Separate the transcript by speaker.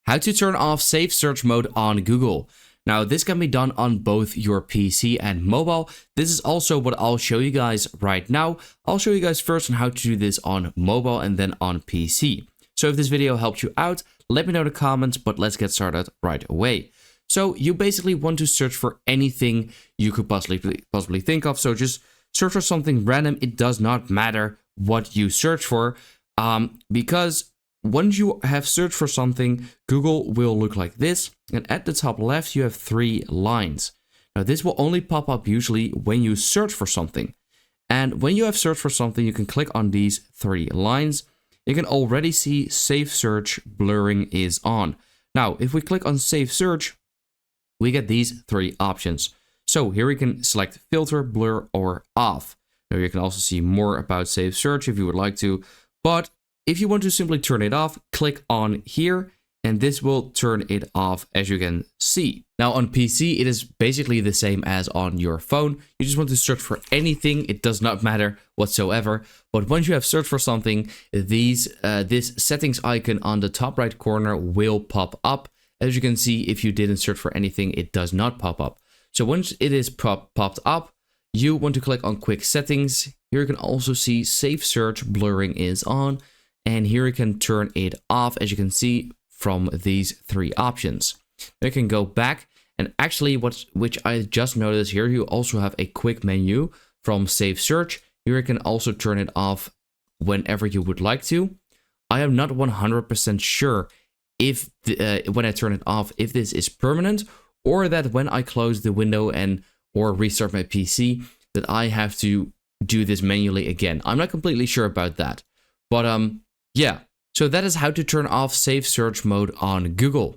Speaker 1: How to turn off safe search mode on Google. Now this can be done on both your PC and mobile. This is also what I'll show you guys right now. I'll show you guys first on how to do this on mobile and then on PC. So if this video helped you out, let me know in the comments, but let's get started right away. So you basically want to search for anything you could possibly think of. So just search for something random. It does not matter what you search for, because once you have searched for something, Google will look like this. And at the top left, you have 3 lines. Now this will only pop up usually when you search for something. And when you have searched for something, you can click on these 3 lines. You can already see safe search blurring is on. Now, if we click on safe search, we get these 3 options. So here we can select filter, blur, or off. Now you can also see more about safe search if you would like to, but if you want to simply turn it off, click on here and this will turn it off, as you can see. Now on PC, it is basically the same as on your phone. You just want to search for anything. It does not matter whatsoever. But once you have searched for something, this settings icon on the top right corner will pop up. As you can see, if you didn't search for anything, it does not pop up. So once it is popped up, you want to click on quick settings. Here you can also see safe search blurring is on. And here you can turn it off, as you can see from these 3 options. You can go back, and actually which I just noticed here, you also have a quick menu from safe search. Here you can also turn it off whenever you would like to. I am not 100% sure if when I turn it off, if this is permanent, or that when I close the window or restart my PC, that I have to do this manually again. I'm not completely sure about that, but yeah. So that is how to turn off safe search mode on Google.